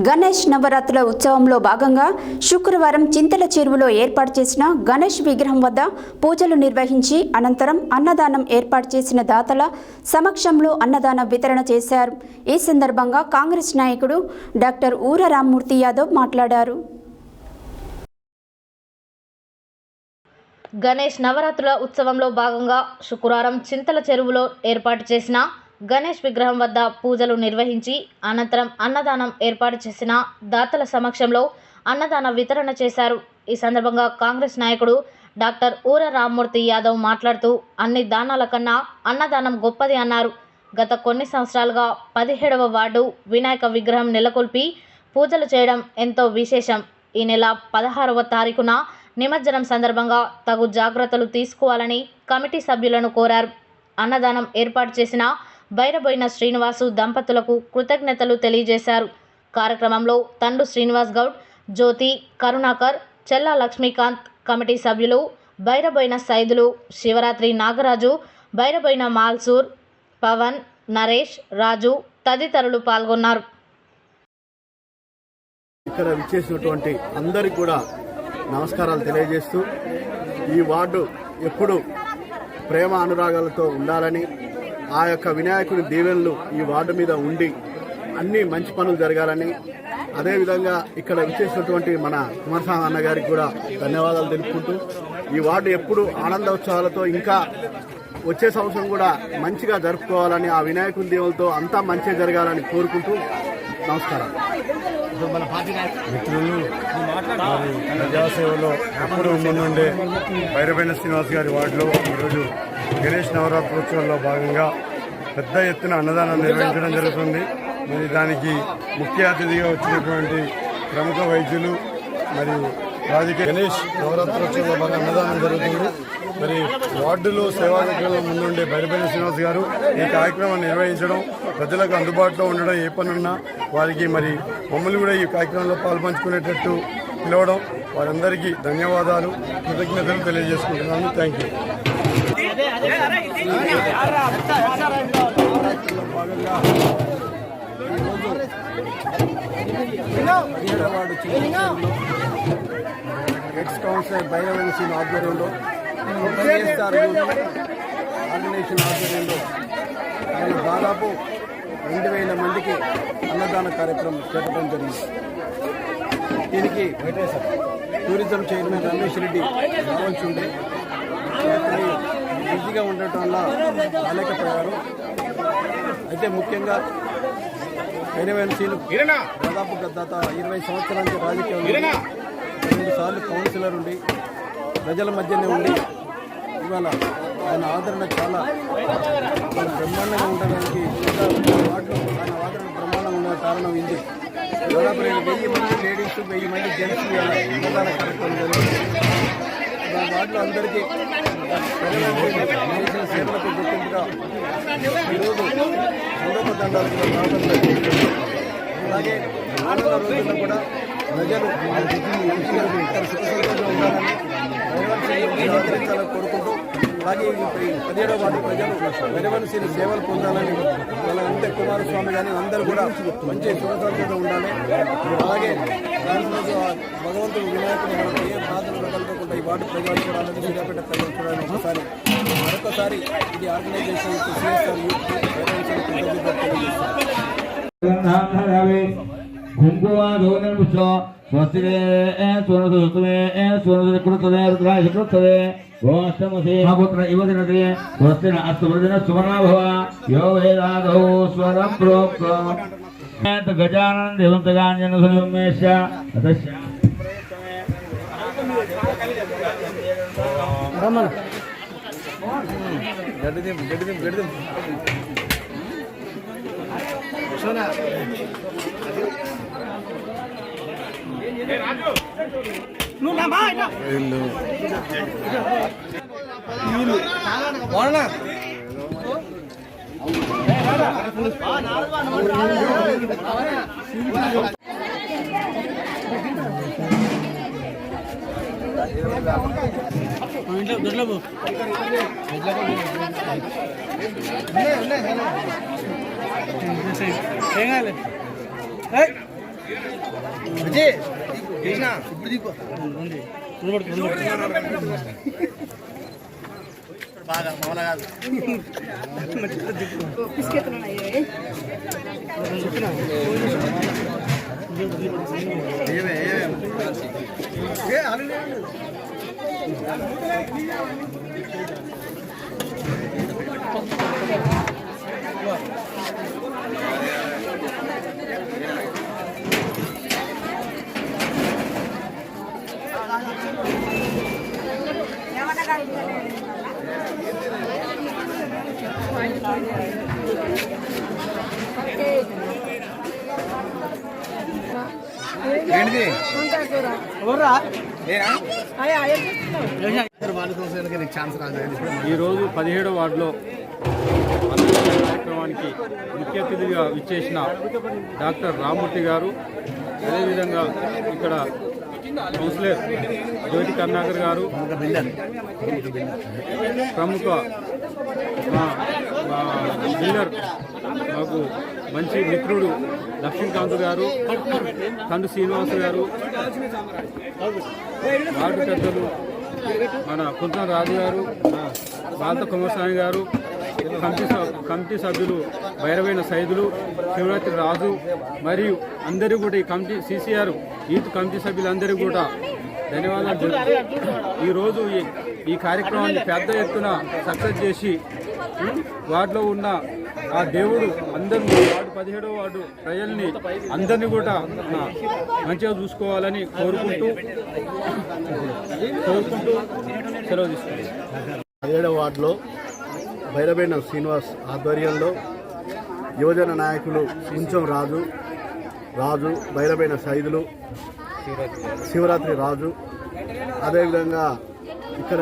గణేష్ నవరాత్రుల ఉత్సవంలో భాగంగా శుక్రవారం చింతల చెరువులో ఏర్పాటు చేసిన గణేష్ విగ్రహం వద్ద పూజలు నిర్వహించి అనంతరం అన్నదానం ఏర్పాటు చేసిన దాతల సమక్షంలో అన్నదాన వితరణ చేశారు. ఈ సందర్భంగా కాంగ్రెస్ నాయకుడు డాక్టర్ ఊర రామ్మూర్తి యాదవ్ మాట్లాడారు. గణేష్ నవరాత్రుల ఉత్సవంలో భాగంగా శుక్రవారం చింతల చెరువులో ఏర్పాటు చేసిన గణేష్ విగ్రహం వద్ద పూజలు నిర్వహించి అనంతరం అన్నదానం ఏర్పాటు చేసిన దాతల సమక్షంలో అన్నదాన వితరణ చేశారు. ఈ సందర్భంగా కాంగ్రెస్ నాయకుడు డాక్టర్ ఊర రామ్మూర్తి యాదవ్ మాట్లాడుతూ అన్ని దానాల కన్నా అన్నదానం గొప్పది అన్నారు. గత కొన్ని సంవత్సరాలుగా 17వ వార్డు వినాయక విగ్రహం నెలకొల్పి పూజలు చేయడం ఎంతో విశేషం. ఈ నెల 16వ తారీఖున నిమజ్జనం సందర్భంగా తగు జాగ్రత్తలు తీసుకోవాలని కమిటీ సభ్యులను కోరారు. అన్నదానం ఏర్పాటు చేసిన బైరబోయిన శ్రీనివాసు దంపతులకు కృతజ్ఞతలు తెలియజేశారు. కార్యక్రమంలో తండు శ్రీనివాస్ గౌడ్, జ్యోతి, కరుణాకర్, చెల్లా లక్ష్మీకాంత్, కమిటీ సభ్యులు బైరబోయిన సైదులు, శివరాత్రి నాగరాజు, బైరబోయిన మాల్సూర్, పవన్, నరేష్, రాజు తదితరులు పాల్గొన్నారు. ఇక్కడ విచ్చేసినటువంటి అందరికీ కూడా నమస్కారాలు తెలియజేస్తూ ఈ వార్డు ఎప్పుడు ప్రేమ అనురాగాలతో ఉండాలని, ఆ యొక్క వినాయకుని దీవెనలు ఈ వార్డు మీద ఉండి అన్ని మంచి పనులు జరగాలని, అదేవిధంగా ఇక్కడ విచ్చేసినటువంటి మన కుమారస్వామి అన్న గారికి కూడా ధన్యవాదాలు తెలుపుకుంటూ ఈ వార్డు ఎప్పుడు ఆనందోత్సవాలతో ఇంకా వచ్చే సంవత్సరం కూడా మంచిగా జరుపుకోవాలని, ఆ వినాయకుని దీవెనలతో అంతా మంచిగా జరగాలని కోరుకుంటూ నమస్కారం. మిత్రులు, ప్రజాసేవలో ఎప్పుడు ముందుండే బైరబోయిన శ్రీనివాస్ గారి వార్డులో ఈరోజు గణేష్ నవరాత్రోత్సవంలో భాగంగా పెద్ద ఎత్తున అన్నదానం నిర్వహించడం జరుగుతుంది. మరి దానికి ముఖ్య అతిథిగా వచ్చినటువంటి ప్రముఖ వైద్యులు మరియు రాజకీయ గణేష్ నవరాత్రోత్సవంలో బాగా అన్నదానం జరుగుతుంది. మరి వార్డులో సేవా కార్యక్రమం ముందుండే బైరబోయిన శ్రీనివాస్ గారు ఈ కార్యక్రమాన్ని నిర్వహించడం, ప్రజలకు అందుబాటులో ఉండడం, ఏ పనున్నా వారికి మరి మమ్మల్ని కూడా ఈ కార్యక్రమంలో పాల్పంచుకునేటట్టు పిలవడం, వారందరికీ ధన్యవాదాలు, కృతజ్ఞతలు తెలియజేసుకుంటున్నాను. Thank you. Ex councillor Bairaboina Srini ఆధ్వర్యంలో ఆర్గనైజేషన్ ఆధ్వర్యంలో దాదాపు 2000 మందికి అన్నదాన కార్యక్రమం చేపట్టడం జరిగింది. దీనికి టూరిజం చైర్మన్ రమేష్ రెడ్డి రావాల్సి ఉండే బిజీగా ఉండటం వల్ల రాలేకపోయారు. అయితే ముఖ్యంగా బైరబోయిన దాదాపు గత 20 సంవత్సరాల నుంచి రాజకీయంలో 2 సార్లు కౌన్సిలర్ ఉండి ప్రజల మధ్యనే ఉండి ఇవాళ ఆయన ఆదరణ చాలా బ్రహ్మాండంగా ఉండడానికి వాటిలో ఆయన ఆదరణ బ్రహ్మాండంగా ఉన్న కారణం ఇది. దాదాపు 1000 మంది లేడీస్, 1000 మంది జెంట్స్ అన్నదాన కార్యక్రమం జరిగింది. వాటిలో అందరికీ చేసిన సేవలకు గుర్తింపుగా ఈరోజు దండాలు కూడా రావడం జరిగింది. అలాగే ఆనంద రోజుల్లో కూడా ప్రజలు సుఖ సంతోషంగా ఉండాలని ఆదరించాలని కోరుకుంటూ, అలాగే 17వ వార్డు ప్రజలు బైరబోయిన సేవలు పొందాలని, వాళ్ళంతా కుమారస్వామి కానీ అందరూ కూడా మంచి సుఖ సంతోషంగా ఉండాలి. అలాగే దానిలో భగవంతుడు వినాయకుడు మనకు ఏ ప్రార్థనలు కలగకుండా ఈ వార్డు ప్రజలు చూడాలని, సూర్యాపేట ప్రజలు చూడాలని మరొకసారి ఇది ఆర్గనైజేషన్ स्वस्तिरे स्वरसुस्तुमे स्वरसुकृतदे रुद्राय कृतदे गोष्ठमसे पुत्र इव दिनते स्वस्तिन अस्तु वृदिन सुवर्णा भव यो वेदादौ स्वरं प्रोक्तो गजानन देवन्तगाञ्जन सुमेश अतस्य रमण गड्डिदिम सोना ఈరోజు 17వ వార్డులో అన్నదాన కార్యక్రమానికి ముఖ్య అతిథిగా విచ్చేసిన డాక్టర్ రామ్మూర్తి గారు, అదేవిధంగా ఇక్కడ కౌన్సిలర్ జ్యోతి కర్ణాకర్ గారు, ప్రముఖ బిల్డర్ మాకు మంచి మిత్రుడు లక్ష్మీకాంత్ గారు, కండు శ్రీనివాస్ గారు, వార్డు పెద్దలు మన కుంతం రాజు గారు, బాలత కుమారస్వామి గారు, కమిటీ సభ్యులు భైరవైన సైదులు, శివరాత్రి రాజు మరియు అందరూ కూడా ఈ కమిటీ CCR యూత్ కమిటీ సభ్యులందరూ కూడా ధన్యవాదాలు. ఈరోజు ఈ కార్యక్రమాన్ని పెద్ద ఎత్తున సక్సెస్ చేసి వార్డులో ఉన్న ఆ దేవుడు అందరినీ వార్డు 17వ వార్డు ప్రజల్ని అందరినీ కూడా మంచిగా చూసుకోవాలని కోరుకుంటూ సెలవు తీసుకుంటాం. 17వ వార్డులో భైరవేణ శ్రీనివాస్ ఆధ్వర్యంలో యువజన నాయకులు కుంచం రాజు భైరవేణ సైదులు, శివరాత్రి రాజు, అదేవిధంగా ఇక్కడ